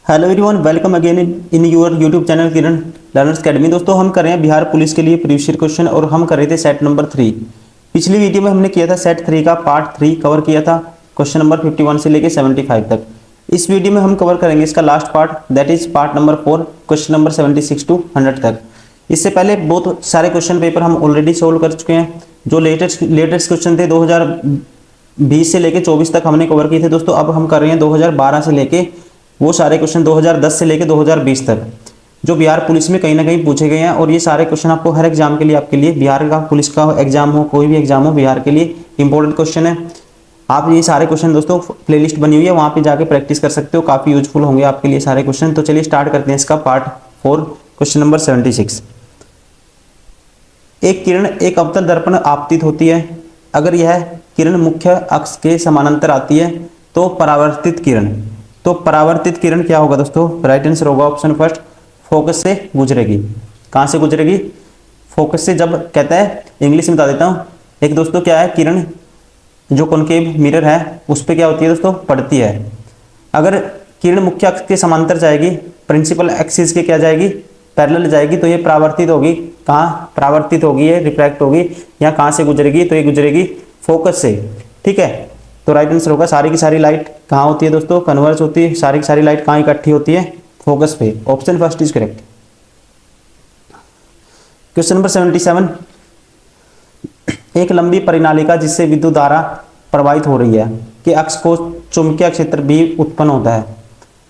Hello everyone, welcome again in your YouTube channel Kiran learners academy. दोस्तों हम कर रहे हैं बिहार पुलिस के लिए प्रीवियस ईयर क्वेश्चन और हम कर रहे थे सेट नंबर 3। पिछली वीडियो में हमने किया था सेट 3 का पार्ट 3 कवर किया था, क्वेश्चन नंबर 51 से लेके 75 तक। इस वीडियो में हम कवर करेंगे इसका last part, that is part number 4, question number 76 to 100 तक। इससे पहले बहुत सारे क्वेश्चन पेपर हम ऑलरेडी सोल्व कर चुके हैं। जो लेटेस्ट क्वेश्चन थे 2020 से लेके 24 तक हमने कवर किए थे दोस्तों। अब हम कर रहे हैं 2012 से लेके वो सारे क्वेश्चन 2010 से लेके 2020 तक जो बिहार पुलिस में कहीं ना कहीं पूछे गए हैं। और ये सारे क्वेश्चन आपको हर एग्जाम के लिए, आपके लिए बिहार का पुलिस का एग्जाम हो, कोई भी एग्जाम हो, बिहार के लिए इंपॉर्टेंट क्वेश्चन है। आप ये सारे क्वेश्चन दोस्तों प्लेलिस्ट बनी हुई है, वहां पे जाके प्रैक्टिस कर सकते हो, काफी यूजफुल होंगे आपके लिए सारे क्वेश्चन। तो चलिए स्टार्ट करते हैं इसका पार्ट 4, क्वेश्चन नंबर 76। एक किरण एक अवतल दर्पण आपतित होती है। अगर यह किरण मुख्य अक्ष के समानांतर आती है तो परावर्तित किरण क्या होगा दोस्तों? राइट आंसर होगा ऑप्शन फर्स्ट, फोकस से गुजरेगी। कहां से गुजरेगी? फोकस से। जब कहता है, इंग्लिश में बता देता हूं, एक दोस्तों क्या है, किरण जो कॉनकेव मिरर है उस पर क्या होती है दोस्तों? पड़ती है। अगर किरण मुख्य अक्ष के समांतर जाएगी, प्रिंसिपल एक्सिस के क्या जाएगी? पैरेलल जाएगी, तो ये परावर्तित होगी। कहाँ परावर्तित होगी? ये रिफ्रैक्ट होगी। यहाँ कहाँ से गुजरेगी? तो ये गुजरेगी फोकस से। ठीक है, तो राइट आंसर होगा सारी की सारी लाइट कहाँ होती है दोस्तों? कन्वर्ज होती है। सारी की सारी लाइट कहाँ इकट्ठी होती है? फोकस पे। Option first is correct. Question number 77। एक लंबी परिनालिका जिससे विद्युत धारा प्रवाहित हो रही है के अक्ष को चुंबकीय क्षेत्र भी उत्पन्न होता है।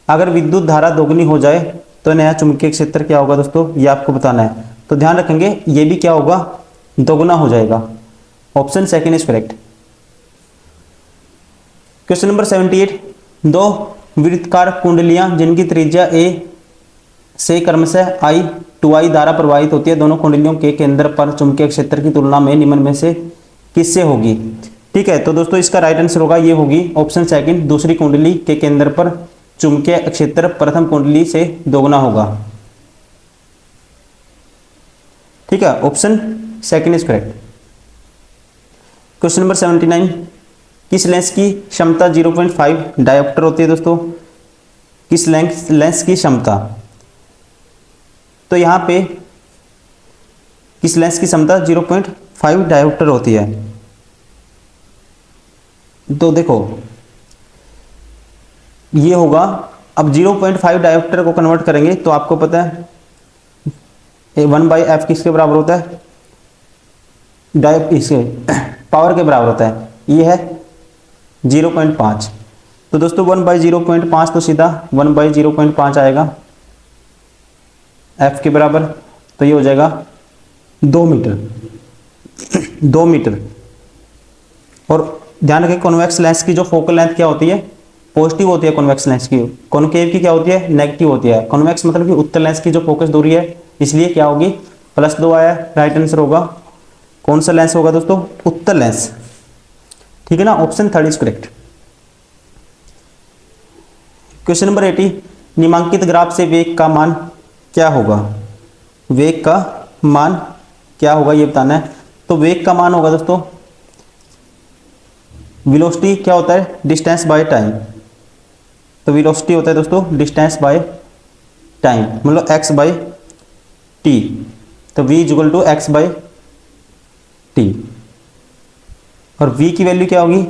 अगर विद्युत धारा दोगुनी हो जाए तो नया चुंबकीय क्षेत्र क्या होगा दोस्तों? ये आपको बताना है। तो ध्यान रखेंगे ये भी क्या होगा? दोगुना हो जाएगा। Option second is correct. Question number 78। दो वृत्तकार कुंडलियां जिनकी त्रिज्या ए से क्रमशः I to I द्वारा प्रवाहित होती है, दोनों कुंडलियों के केंद्र पर चुंबकीय क्षेत्र की तुलना में निम्न में से किससे होगी? ठीक है, तो दोस्तों इसका राइट आंसर होगा, ये होगी ऑप्शन सेकंड, दूसरी कुंडली के केंद्र पर चुंबकीय क्षेत्र प्रथम कुंडली से दोगुना होगा। ठीक है, option second is correct. Question number 79। किस लेंस की क्षमता 0.5 डायोप्टर होती है दोस्तों? किस लेंस की क्षमता? तो यहां पे किस लेंस की क्षमता 0.5 डायोप्टर होती है? तो देखो ये होगा, अब 0.5 डायोप्टर को कन्वर्ट करेंगे तो आपको पता है 1/f किसके बराबर होता है? इसके पावर के बराबर होता है। ये है 0.5। तो दोस्तों 1/0.5 तो सीधा 1/0.5 आएगा f के बराबर। तो ये हो जाएगा 2 मीटर। 2 मीटर। और ध्यान रखें कॉन्वेक्स लेंस की जो फोकल लेंथ क्या होती है? पॉजिटिव होती है कॉन्वेक्स लेंस की। कॉनकेव की क्या होती है? नेगेटिव होती है। कॉन्वेक्स मतलब कि उत्तल लेंस की जो फोकस दूरी है, इसलिए क्या होगी? +2 आया। राइट आंसर होगा कौन सा लेंस होगा दोस्तों? उत्तल लेंस। ठीक है ना, option third is correct. Question number 80। निम्नांकित ग्राफ से वेग का मान क्या होगा? वेग का मान क्या होगा ये बताना है। तो वेग का मान होगा दोस्तों, वेलोसिटी क्या होता है? Distance by time. तो वेलोसिटी होता है दोस्तों डिस्टेंस बाय टाइम, मतलब x/t। तो v = x/t। और v की वैल्यू क्या होगी?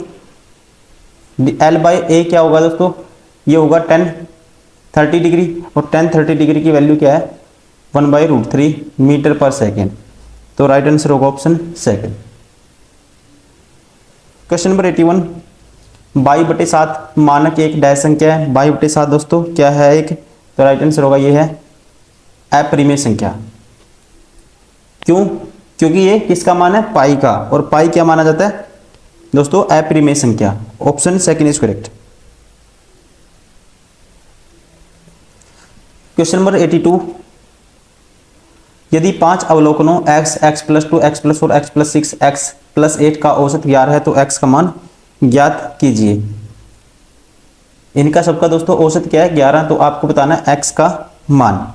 L/a क्या होगा दोस्तों? ये होगा tan 30 डिग्री। और tan 30 डिग्री की वैल्यू क्या है? 1/√3 मीटर पर सेकेंड। तो राइट आंसर होगा ऑप्शन सेकंड। Question number 81। 22/7 मानक एक डैश संख्या है। 22/7 दोस्तों क्या है? एक। तो राइट आंसर होगा ये है अपरिमेय संख्या। क्यों? क्योंकि ये किसका मान है? पाई का। और पाई क्या माना जाता है दोस्तों? अपरिमेय संख्या। Option second is correct. Question number 82। यदि 5 अवलोकनों x, x+2, x+4, x+6, x+8 का औसत 11 है तो x का मान ज्ञात कीजिए। इनका सबका दोस्तों औसत क्या है? 11। तो आपको बताना है x का मान।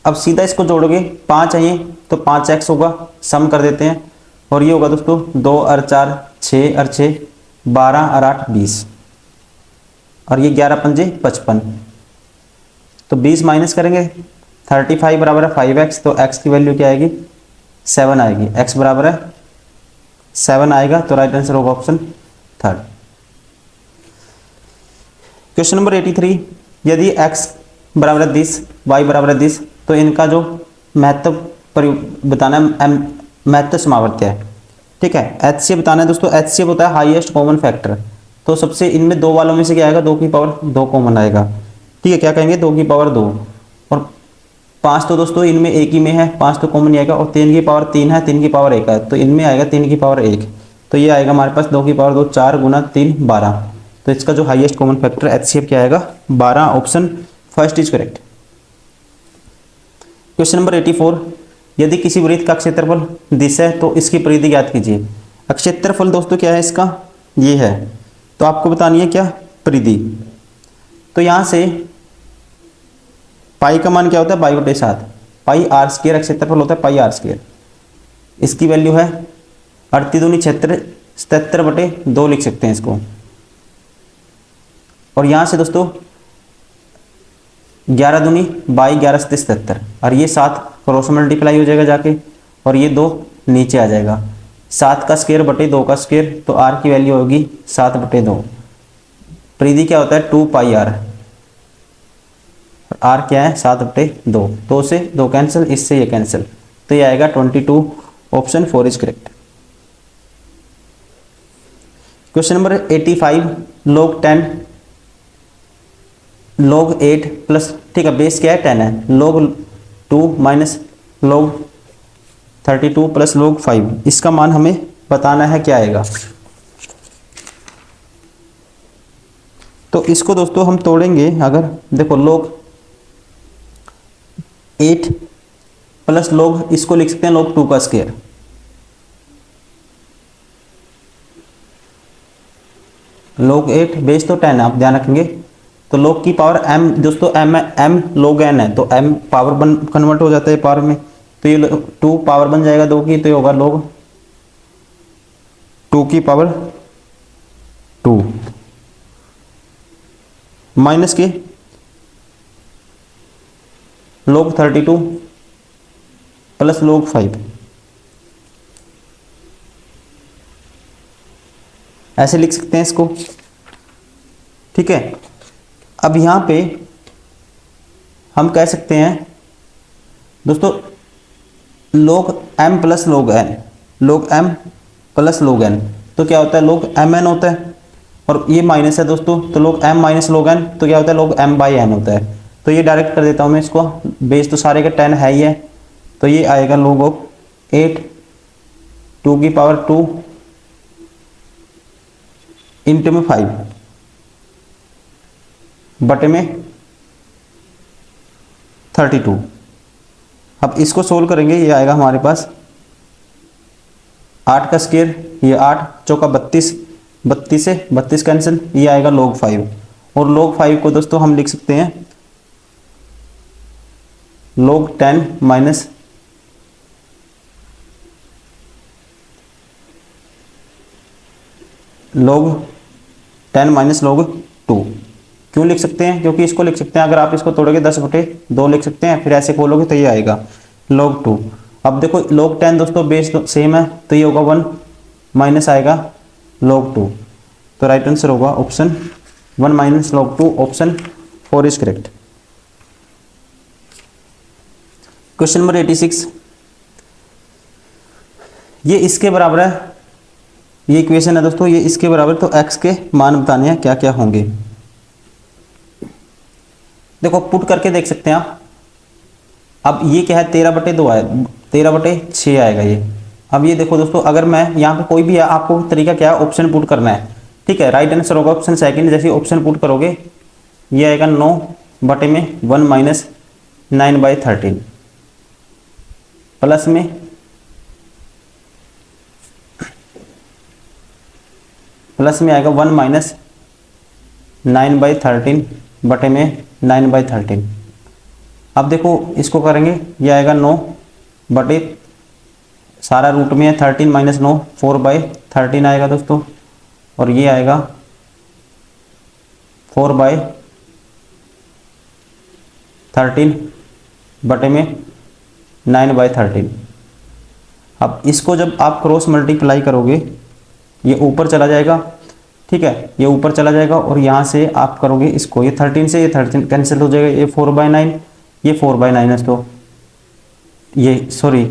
अब सीधा इसको जोड़ोगे, 5 है ये तो 5x होगा, सम कर देते हैं। और ये होगा दोस्तों 2 और 4 6 और 6 12 और 8 20 और ये 11 पंजे 55। तो 20 माइनस करेंगे 35 बराबर है 5x, तो x की वैल्यू क्या आएगी 7 आएगी, x बराबर है 7 आएगा, तो राइट आंसर होगा ऑप्शन थर्ड। क्वेश्चन नंबर 83, यदि x बराबर है 10, y बराबर है 10, तो इनका जो महत्व बताना है, महत्व समावर्त्य है। ठीक है, HCF बताना है दोस्तों। HCF होता है हाईएस्ट कॉमन फैक्टर, तो सबसे इनमें दो वालों में से क्या आएगा 2 की पावर 2 कॉमन आएगा। ठीक है, क्या कहेंगे 2 की पावर 2, और 5 तो दोस्तों इनमें एक ही में है, 5 तो कॉमन ही आएगा, और 3 की पावर 3 है, 3 की पावर 1 है, तो इनमें आएगा 3 की पावर 1, तो ये आएगा हमारे पास 2 की पावर 2, 4 गुना 3 12, तो इसका जो हाईएस्ट कॉमन फैक्टर HCF क्या आएगा 12, option first is correct. Question number 84, यदि किसी वृत्त का क्षेत्रफल 10 है तो इसकी परिधि ज्ञात कीजिए। क्षेत्रफल दोस्तों क्या है इसका, ये है, तो आपको बतानी है क्या परिधि। तो यहां से पाई का मान क्या होता है पाई बटे 7, पाई आर स्क्वायर क्षेत्रफल होता है पाई आर स्क्वायर, इसकी वैल्यू है 38 दूनी 76, 77 बटे 2 लिख सकते हैं इसको। और यहां से दोस्तों 11 दूनी 22, 11 सत्ते 77, और ये 7 क्रॉस मल्टीप्लाई हो जाएगा जाके, और ये 2 नीचे आ जाएगा, 7 का स्क्वायर बटे 2 का स्क्वायर, तो आर की वैल्यू होगी 7 बटे 2। परिधि क्या होता है 2 पाई आर, आर क्या है 7 बटे 2, 2 से 2 कैंसिल, इससे ये कैंसिल, तो ये आएगा 22, option 4 is correct. Question number 85, log 10 log 8 plus, ठीक है बेस क्या है 10 है, log 2 minus log 32 plus log 5, इसका मान हमें बताना है क्या आएगा। तो इसको दोस्तों हम तोड़ेंगे, अगर देखो log 8 प्लस log, इसको लिख सकते हैं log 2 का स्क्वायर, log 8 बेस तो 10 है, आप ध्यान रखेंगे, तो log की पावर m दोस्तों m log n है, तो m पावर बन कन्वर्ट हो जाता है पावर में, तो ये 2 पावर बन जाएगा 2 की, तो ये होगा log 2 की पावर 2 माइनस के log 32 प्लस log 5, ऐसे लिख सकते हैं इसको। ठीक है, अब यहां पे हम कह सकते हैं दोस्तों log m plus log n, log m plus log n, तो क्या होता है log mn होता है, और ये माइनस है दोस्तों, तो log m minus log n, तो क्या होता है log m बाई n होता है। तो ये डायरेक्ट कर देता हूं मैं इसको, बेस तो सारे का 10 है ही है, तो ये आएगा log ऑफ 8 2 की पावर 2 इंटू में 5 बटे में 32। अब इसको सोल्व करेंगे, ये आएगा हमारे पास 8 का स्क्वायर, ये 8 चौका 32, 32 से 32 कैंसिल, ये आएगा log 5, और log 5 को दोस्तों हम लिख सकते हैं log 10 minus log 10 minus log 2। क्यों लिख सकते हैं, क्योंकि इसको लिख सकते हैं, अगर आप इसको तोड़ोगे 10 बटे 2 लिख सकते हैं, फिर ऐसे खोलोगे तो ये आएगा log 2। अब देखो log 10 दोस्तों बेस तो सेम है, तो ये होगा 1 माइनस आएगा log 2, तो राइट आंसर होगा option 1 minus log 2, option 4 is correct. Question number 86, ये इसके बराबर है, ये इक्वेशन है दोस्तों, ये इसके बराबर, तो x के मान बताने हैं क्या क्या होंगे। देखो पुट करके देख सकते हैं आप, अब ये क्या है 13 बटे 2 है, 13 बटे 6 आएगा ये। अब ये देखो दोस्तों, अगर मैं यहाँ पे कोई भी है, आपको तरीका क्या है ऑप्शन पुट करना है। ठीक है, राइट आंसर होगा ऑप्शन सेकंड, जैसे ऑप्शन पुट करोगे ये आएगा 9 बटे में 1 माइनस 9/13 प्लस में आएगा 1 माइनस 9/13 बटे में 9/13। अब देखो इसको करेंगे, ये आएगा 9 बटे सारा रूट में है 13 माइनस 9 4/13 आएगा दोस्तों, और ये आएगा 4/, 13 बटे में 9/13। अब इसको जब आप क्रॉस मल्टीप्लाई करोगे ये ऊपर चला जाएगा, ठीक है, ये ऊपर चला जाएगा और यहाँ से आप करोगे इसको, ये 13 से ये 13 कैंसिल हो जाएगा, ये 4/9, ये 4/9 है, तो ये सॉरी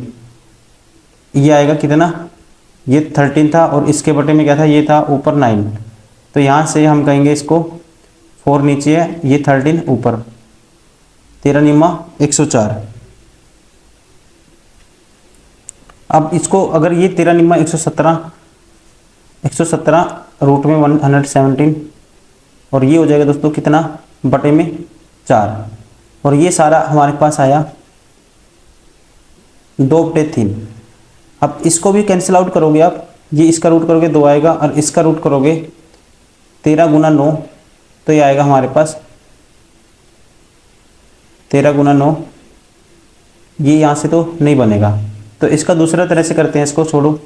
ये आएगा कितना, ये 13 था और इसके बटे में क्या था, ये था ऊपर 9, तो यहाँ से हम कहेंगे इसको 4 नीचे है, ये 13 ऊपर, 13 निम्मा 104। अब इसको अगर ये 13 निम्मा 117 रूट में 117 और ये हो जाएगा दोस्तों कितना, बटे में 4, और ये सारा हमारे पास आया 2/3। अब इसको भी कैंसिल आउट करोगे आप, ये इसका रूट करोगे 2 आएगा और इसका रूट करोगे 13 गुना 9, तो ये आएगा हमारे पास 13 गुना 9, ये यहाँ से तो नहीं बनेगा, तो इसका दूसरा तरह से करते हैं, इसको छोड़ो,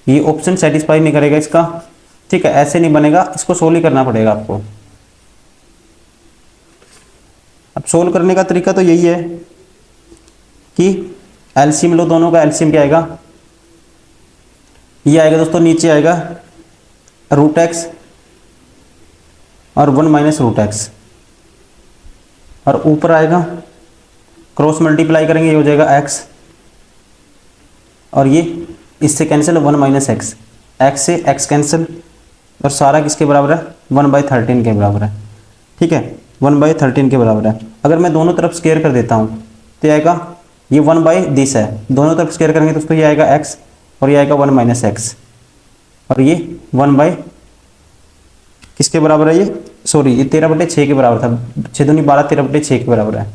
ये ऑप्शन सेटिस्फाई नहीं करेगा इसका, ठीक है, ऐसे नहीं बनेगा, इसको सोल्व ही करना पड़ेगा आपको। अब सोल्व करने का तरीका तो यही है कि एलसीएम लो, दोनों का एलसीएम क्या आएगा, ये आएगा दोस्तों, नीचे आएगा √x और 1 माइनस √x, और ऊपर आएगा क्रॉस मल्टीप्लाई करेंगे, ये हो जाएगा x और ये इससे कैंसिल 1 माइनस x, x से x कैंसिल और सारा किसके बराबर है, 1/13 के बराबर है, ठीक है, 1/13 के बराबर है। अगर मैं दोनों तरफ स्क्वायर कर देता हूँ तो आएगा ये 1/10 है, दोनों तरफ स्क्वायर करेंगे दोस्तों ये आएगा x और ये आएगा 1 माइनस x, और ये 1 किसके बराबर है, ये सॉरी ये 13/6 के बराबर था, 6 दूनी 12, 13/6 के बराबर है।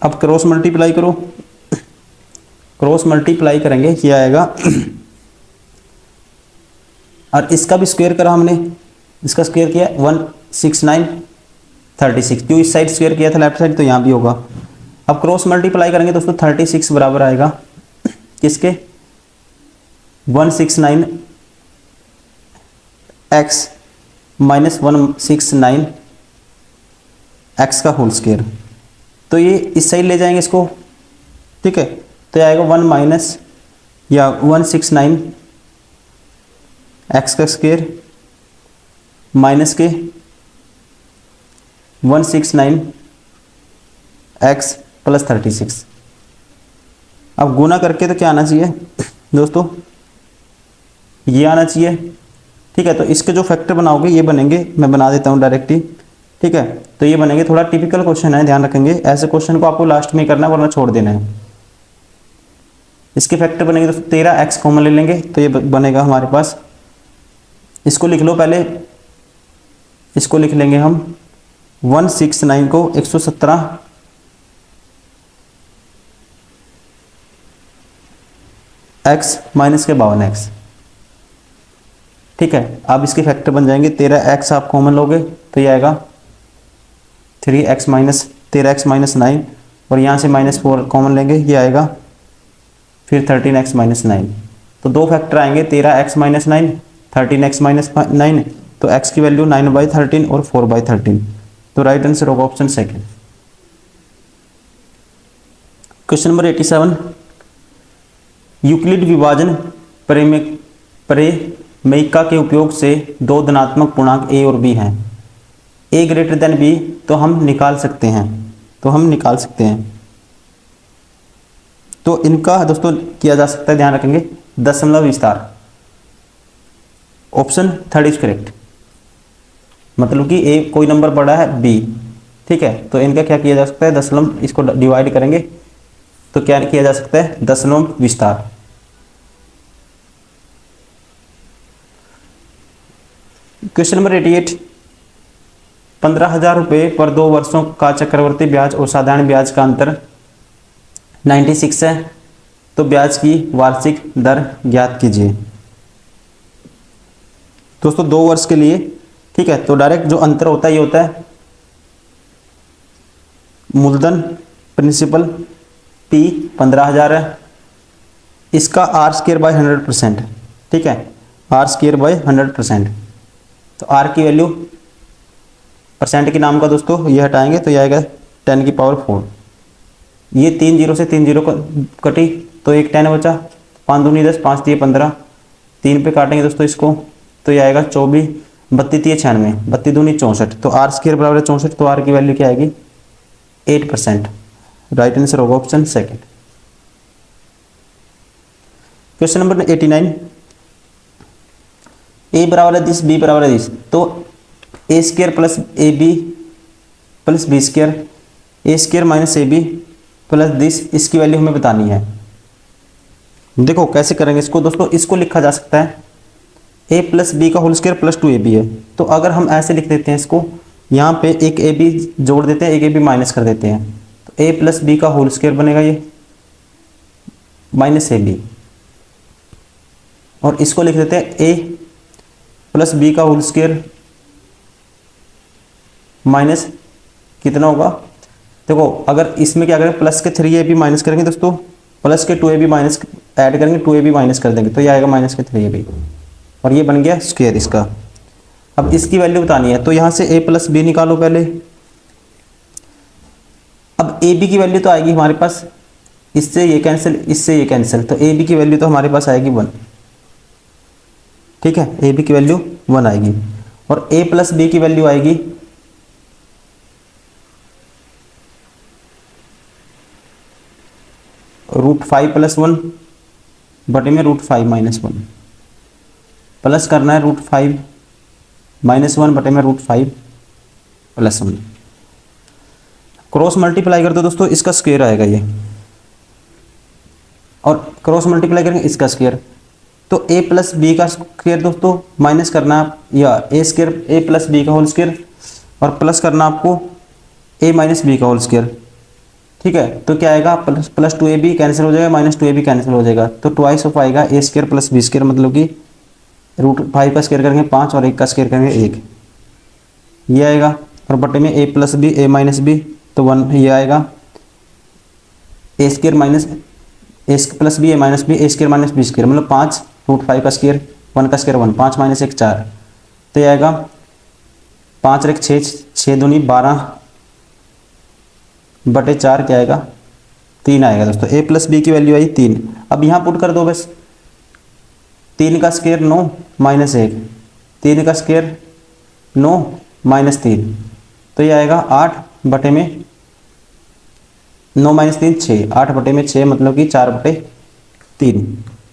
अब क्रॉस मल्टीप्लाई करो, क्रॉस मल्टीप्लाई करेंगे ये आएगा और इसका भी स्क्वायर करा हमने, इसका स्क्वायर किया 169/36, क्यों इस साइड स्क्वायर किया था लेफ्ट साइड, तो यहाँ भी होगा। अब क्रॉस मल्टीप्लाई करेंगे दोस्तों 36 बराबर आएगा किसके, 169x माइनस 169x का होल स्क्वायर, तो ये इस साइड ले जाएंगे इसको, ठीक है, तो ये आएगा 1 माइनस या 169x का स्क्वायर माइनस के 169x प्लस 36। अब गुना करके तो क्या आना चाहिए दोस्तों, ये आना चाहिए, ठीक है, तो इसके जो फैक्टर बनाओगे ये बनेंगे, मैं बना देता हूँ डायरेक्ट ही, ठीक है, तो ये बनेंगे, थोड़ा टिपिकल क्वेश्चन है, ध्यान रखेंगे, ऐसे क्वेश्चन को आपको लास्ट में करना है वरना छोड़ देना है। इसके फैक्टर बनेंगे दोस्तों 13x कॉमन ले लेंगे तो ये बनेगा हमारे पास, इसको लिख लो पहले, इसको लिख लेंगे हम 169 को 117 x माइनस के 52x, ठीक है। अब इसके फैक्टर बन जाएंगे 13x आप कॉमन लोगे तो ये आएगा 3x माइनस 13x माइनस 9 और यहाँ से -4 कॉमन लेंगे, ये आएगा फिर 13x माइनस 9, तो दो फैक्टर आएंगे 13x माइनस 9, 13x माइनस 9, तो x की वैल्यू 9/13 और 4/13, तो राइट आंसर होगा option second. Question number 87, Euclid विभाजन प्रमेयिका के उपयोग से दो धनात्मक पूर्णांक a और b हैं, a ग्रेटर देन b, तो हम निकाल सकते हैं, तो इनका दोस्तों किया जा सकता है, ध्यान रखेंगे, दशमलव विस्तार, ऑप्शन थर्ड इज करेक्ट, मतलब कि a कोई नंबर बड़ा है b, ठीक है, तो इनका क्या किया जा सकता है, दशमलव, इसको डिवाइड करेंगे तो क्या किया जा सकता है, दशमलव विस्तार। क्वेश्चन नंबर 88, 15,000 रुपये पर 2 वर्षों का चक्रवर्ती ब्याज और साधारण ब्याज का अंतर 96 है, तो ब्याज की वार्षिक दर ज्ञात कीजिए। दोस्तों 2 वर्ष के लिए, ठीक है, तो डायरेक्ट जो अंतर होता है ये होता है मूलधन प्रिंसिपल P 15,000 है इसका आर स्क्र बाय 100%, ठीक है, आर स्क्र बाय 100%। तो आर की वैल्यू परसेंट के नाम का दोस्तों ये हटाएंगे तो ये आएगा 10⁴। ये 3 जीरो से 3 जीरो कटी तो एक 10 बचा, 5 दूनी 10, 5 तिये 15, 3 पे काटेंगे दोस्तों इसको तो ये आएगा 24, 32 तिये 96, 32 दूनी 64। तो आर स्क्र बराबर है 64, तो आर की वैल्यू क्या आएगी 8%। राइट आंसर होगा option second. Question number 89, A बराबर है दिस, बी बराबर है दिस, तो A square plus A B plus B square, A square minus A B plus this, इसकी वैल्यू हमें बतानी है। देखो कैसे करेंगे इसको दोस्तों, इसको लिखा जा सकता है ए प्लस बी का होल स्क्वायर प्लस 2ab है। तो अगर हम ऐसे लिख देते हैं इसको, यहाँ पे एक ए बी जोड़ देते हैं, एक ए बी माइनस कर देते हैं, तो ए प्लस बी का होल स्क्वायर बनेगा ये माइनस ए बी, और इसको लिख देते हैं ए प्लस बी का होल स्क्वायर माइनस कितना होगा, देखो अगर इसमें क्या करें प्लस के 3ab माइनस करेंगे दोस्तों, प्लस के 2ab माइनस ऐड करेंगे, 2ab माइनस कर देंगे तो ये आएगा माइनस के 3ab, और ये बन गया स्क्वायर इसका। अब इसकी वैल्यू बतानी है तो यहाँ से a प्लस बी निकालो पहले। अब ए बी की वैल्यू तो आएगी हमारे पास, इससे ये कैंसिल, इससे ये कैंसिल, तो ए बी की वैल्यू तो हमारे पास आएगी 1, ठीक है, ए बी की वैल्यू 1 आएगी, और a प्लस बी की वैल्यू आएगी √5 + 1 बटे में √5 - 1, प्लस करना है √5 - 1 बटे में √5 + 1, क्रॉस मल्टीप्लाई कर दो दोस्तों, इसका स्क्वायर आएगा ये, और क्रॉस मल्टीप्लाई करेंगे इसका स्क्वायर, तो a प्लस बी का स्क्वायर दोस्तों माइनस करना या a प्लस बी का होल स्क्वायर, और प्लस करना आपको a माइनस बी का होल स्क्वायर, ठीक है। तो क्या आएगा प्लस 2ab कैंसिल हो जाएगा, माइनस 2ab कैंसिल हो जाएगा, तो ट्वाइस ऑफ आएगा a square plus B square, मतलब कि √5 का स्क्वायर करेंगे 5 और 1 का स्क्वायर करेंगे 1, ये आएगा, और बटे में a plus B a minus B तो 1, ये आएगा a square minus a plus B a minus B, a square minus B square, मतलब 5 √5 का स्क्वायर, 1 का स्क्वायर 1, 5 - 1 4, तो ये आएगा 5 और 1 6, 6 दूनी 12 बटे 4 क्या आएगा 3 आएगा दोस्तों। a प्लस बी की वैल्यू आई 3। अब यहाँ पुट कर दो बस, 3 का स्क्वायर 9 - 1, 3 का स्क्वायर 9 - 3, तो ये आएगा 8 बटे में 9 - 3 6, 8 बटे में 6 मतलब कि 4 बटे 3,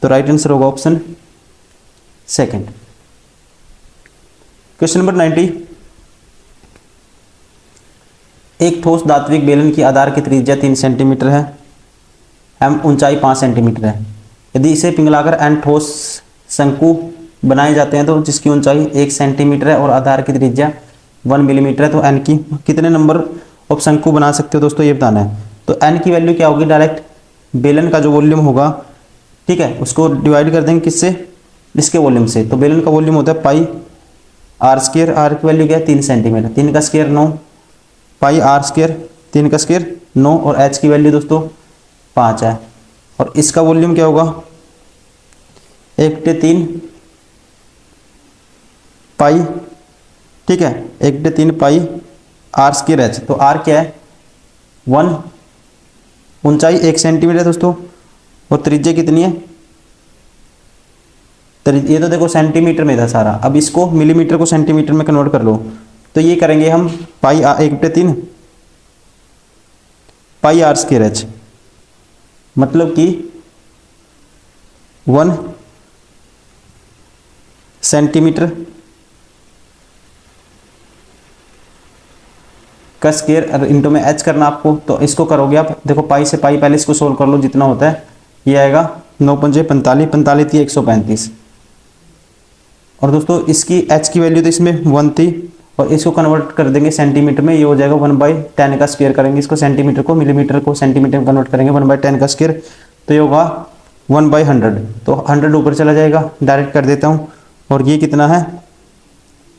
तो राइट आंसर होगा ऑप्शन सेकंड। क्वेश्चन नंबर 90, एक ठोस धात्विक बेलन की आधार की त्रिज्या 3 सेंटीमीटर है एवं ऊंचाई 5 सेंटीमीटर है। यदि इसे पिघलाकर n ठोस शंकु बनाए जाते हैं तो जिसकी ऊंचाई 1 सेंटीमीटर है और आधार की त्रिज्या 1 मिलीमीटर है, तो n की कितने नंबर ऑफ शंकु बना सकते हो दोस्तों ये बताना है। तो n की वैल्यू क्या होगी, डायरेक्ट बेलन का जो वॉल्यूम होगा, ठीक है, उसको डिवाइड कर देंगे किससे, इसके वॉल्यूम से। तो बेलन का वॉल्यूम होता है पाई आर स्क्वायर, आर की वैल्यू क्या है 3 सेंटीमीटर, 3 का स्क्वायर 9, पाई आर स्क्वायर 3 का स्क्वायर 9, और h की वैल्यू दोस्तों 5 है, और इसका वॉल्यूम क्या होगा 1/3 पाई, ठीक है, 1/3 पाई आर स्क्वायर h। तो r क्या है 1, ऊंचाई 1 सेंटीमीटर है दोस्तों, और त्रिज्या कितनी है, ये तो देखो सेंटीमीटर में था सारा, अब इसको मिलीमीटर को सेंटीमीटर में कन्वर्ट कर लो, तो ये करेंगे हम पाई 1/3 पाई आर स्क्वायर h, मतलब कि 1 सेंटीमीटर का स्क्वायर इंटू में h करना आपको। तो इसको करोगे आप, देखो पाई से पाई पहले इसको सोल्व कर लो, जितना होता है ये आएगा 9 × 5 = 45, 45 थी 135, और दोस्तों इसकी h की वैल्यू तो इसमें 1 थी, और इसको कन्वर्ट कर देंगे सेंटीमीटर में, ये हो जाएगा 1/10 का स्क्वायर करेंगे इसको, सेंटीमीटर को मिलीमीटर को सेंटीमीटर में कन्वर्ट करेंगे 1/10 का स्क्वायर, तो ये होगा 1/100, तो 100 ऊपर चला जाएगा, डायरेक्ट कर देता हूँ, और ये कितना है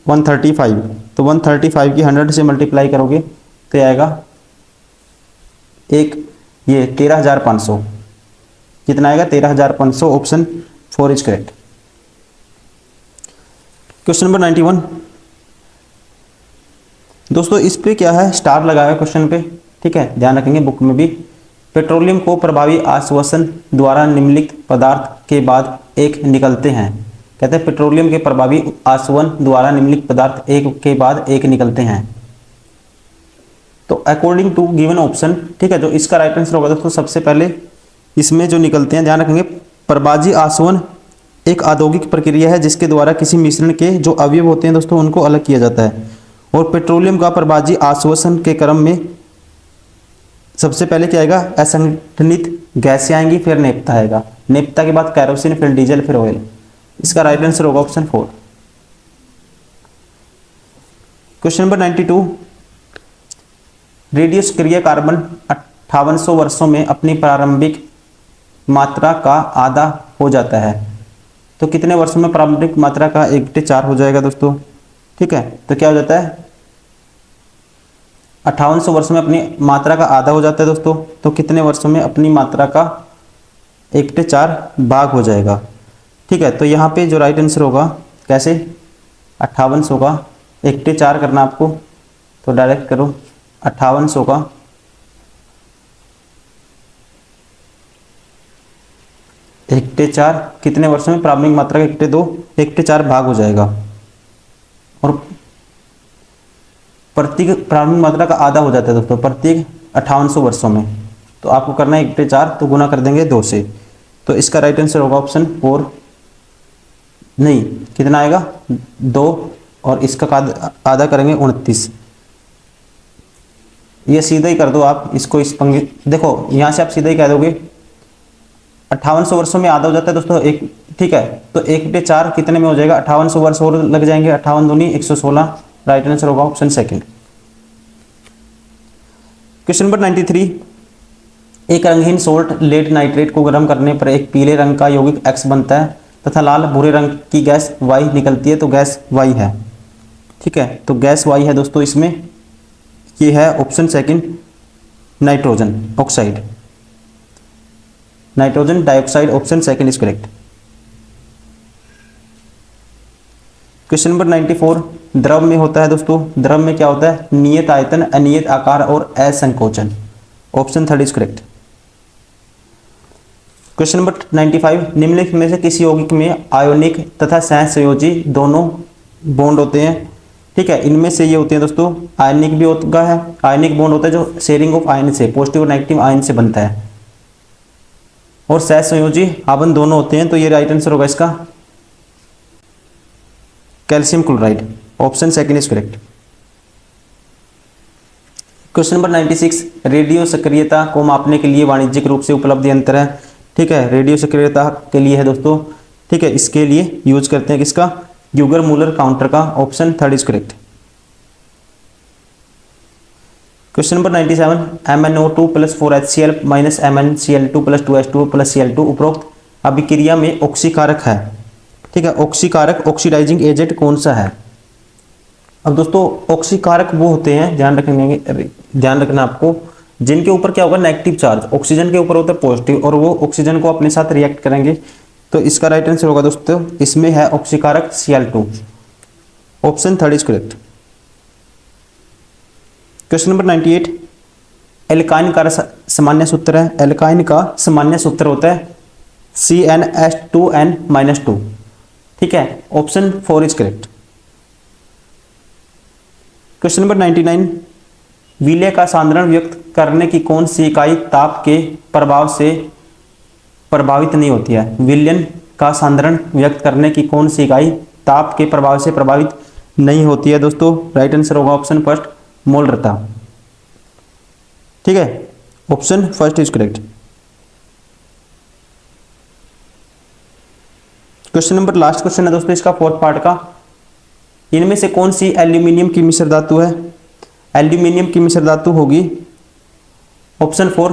135, तो 135 की 100 से मल्टीप्लाई करोगे तो ये आएगा ये 13,500, कितना आएगा 13,500, option 4 is correct. Question number 91 दोस्तों, इस पे क्या है, स्टार लगाया क्वेश्चन पे, ठीक है, ध्यान रखेंगे बुक में भी। पेट्रोलियम को प्रभावी आश्वासन द्वारा निम्नलिखित पदार्थ के बाद एक निकलते हैं। कहते हैं पेट्रोलियम के प्रभावी आश्वासन द्वारा निम्नलिखित पदार्थ एक के बाद एक निकलते हैं। तो अकॉर्डिंग टू गिवन ऑप्शन, ठीक है, जो इसका राइट आंसर होगा दोस्तों, सबसे पहले इसमें जो निकलते हैं, ध्यान रखेंगे, प्रभावी आश्वासन एक औद्योगिक प्रक्रिया है जिसके द्वारा किसी मिश्रण के जो अवयव होते हैं दोस्तों उनको अलग किया जाता है। और पेट्रोलियम का प्रभावी आश्वासन के क्रम में सबसे पहले क्या आएगा, असंगठनित गैसें आएंगी, फिर नेपथा आएगा, नेपथा के बाद कैरोसिन, फिर डीजल, फिर ऑयल। इसका राइट आंसर होगा ऑप्शन 4। क्वेश्चन नंबर 92 रेडियो सक्रिय कार्बन 5800 वर्षों में अपनी प्रारंभिक मात्रा का आधा हो जाता है। तो कितने वर्षों में प्रारंभिक मात्रा का 1/4 हो जाएगा दोस्तों, ठीक है। तो क्या हो जाता है, 5800 वर्षों में अपनी मात्रा का आधा हो जाता है दोस्तों। तो कितने वर्षों में अपनी मात्रा का 1/4 भाग हो जाएगा, ठीक है। तो यहाँ पे जो राइट आंसर होगा, कैसे, 5800 का 1/4 करना आपको, तो डायरेक्ट करो 5800 का 1/4 कितने वर्षों में, प्रारंभिक मात्रा का 1/4 भाग हो जाएगा। और प्रत्येक प्रारंभिक मात्रा का आधा हो जाता है दोस्तों प्रत्येक 5800 वर्षों में। तो आपको करना है 1/4, तो गुना कर देंगे 2 से। तो इसका राइट आंसर होगा ऑप्शन 4, नहीं कितना आएगा 2, और इसका आधा करेंगे 29। ये सीधा ही कर दो आप इसको, इस पंक्ति देखो यहाँ से आप सीधा ही कह दोगे 5800 वर्षों में आधा हो जाता है दोस्तों, एक, ठीक है। तो 1/4 कितने में हो जाएगा, 5800 वर्ष और लग जाएंगे, 58 दूनी 116, राइट आंसर होगा ऑप्शन 2। क्वेश्चन नंबर 93 एक रंगहीन सोल्ट लेड नाइट्रेट को गर्म करने पर एक पीले रंग का यौगिक X बनता है तथा लाल भूरे रंग की गैस Y निकलती है, तो गैस Y है, ठीक है। तो गैस Y है दोस्तों, इसमें ये है option 2 nitrogen oxide, nitrogen dioxide, option 2 is correct. Question number 94 द्रव में होता है दोस्तों, द्रव में क्या होता है, नियत आयतन, अनियत आकार और असंकोचन, option 3 is correct. Question number 95 निम्नलिखित में से किसी यौगिक में आयोनिक तथा सहसंयोजी दोनों बॉन्ड होते हैं, ठीक है। इनमें से ये होते हैं दोस्तों, आयनिक भी होता है, आयनिक बॉन्ड होता है जो शेयरिंग ऑफ आयन से, पॉजिटिव और नेगेटिव आयन से बनता है, और सहसंयोजी आबंध दोनों होते हैं। तो ये राइट आंसर होगा इसका calcium chloride, option 2 is correct. Question number 96 radio सक्रियता को मापने के लिए वाणिज्यिक रूप से उपलब्ध यंत्र है, ठीक है, रेडियो सक्रियता के लिए है दोस्तों, ठीक है। इसके लिए यूज करते हैं किसका, यूगर मूलर काउंटर का, option 3 is correct. Question number 97 MnO2 + 4HCl - MnCl2 + 2H2O + Cl2 उपरोक्त अभिक्रिया में ऑक्सीकारक है, ठीक है। ऑक्सीकारक ऑक्सीडाइजिंग एजेंट कौन सा है। अब दोस्तों ऑक्सीकारक वो होते हैं, ध्यान रखना आपको, जिनके ऊपर क्या होगा, नेगेटिव चार्ज, ऑक्सीजन के ऊपर होता है पॉजिटिव, और वो ऑक्सीजन को अपने साथ रिएक्ट करेंगे। तो इसका राइट आंसर होगा दोस्तों, इसमें है ऑक्सीकारक Cl2, option 3 is correct. Question number 98 alkyne का सामान्य सूत्र है, एल्काइन का सामान्य सूत्र होता है CnH2n-2, ठीक है, option 4 is correct. Question number 99 विलय का सांद्रण व्यक्त करने की कौन सी इकाई ताप के प्रभाव से प्रभावित नहीं होती है। विलयन का सांद्रण व्यक्त करने की कौन सी इकाई ताप के प्रभाव से प्रभावित नहीं होती है दोस्तों, राइट आंसर होगा ऑप्शन 1 मोलरता, ठीक है, option 1 is correct. Question number last question है दोस्तों इसका 4th पार्ट का, इनमें से कौन सी एल्यूमिनियम की मिश्र धातु है। एल्यूमिनियम की मिश्र धातु होगी option 4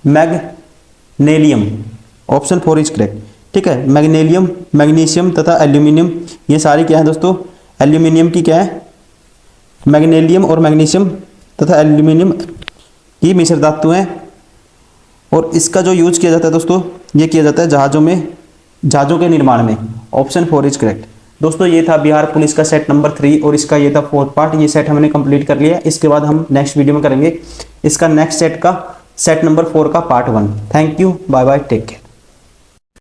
magnesium, option 4 is correct, ठीक है। मैग्नीशियम, मैग्नीशियम तथा एल्यूमिनियम, ये सारी क्या है दोस्तों, एल्यूमिनियम की क्या है, मैग्नीशियम और मैग्नीशियम तथा एल्यूमिनियम की मिश्र धातु हैं। और इसका जो यूज किया जाता है दोस्तों ये किया जाता है जहाज़ों के निर्माण में। Option 4 is correct. दोस्तों ये था बिहार पुलिस का सेट नंबर 3 और इसका ये था 4th पार्ट। ये सेट हमने कंप्लीट कर लिया। इसके बाद हम नेक्स्ट वीडियो में करेंगे इसका नेक्स्ट सेट नंबर 4 का part 1। Thank you, bye bye, take care.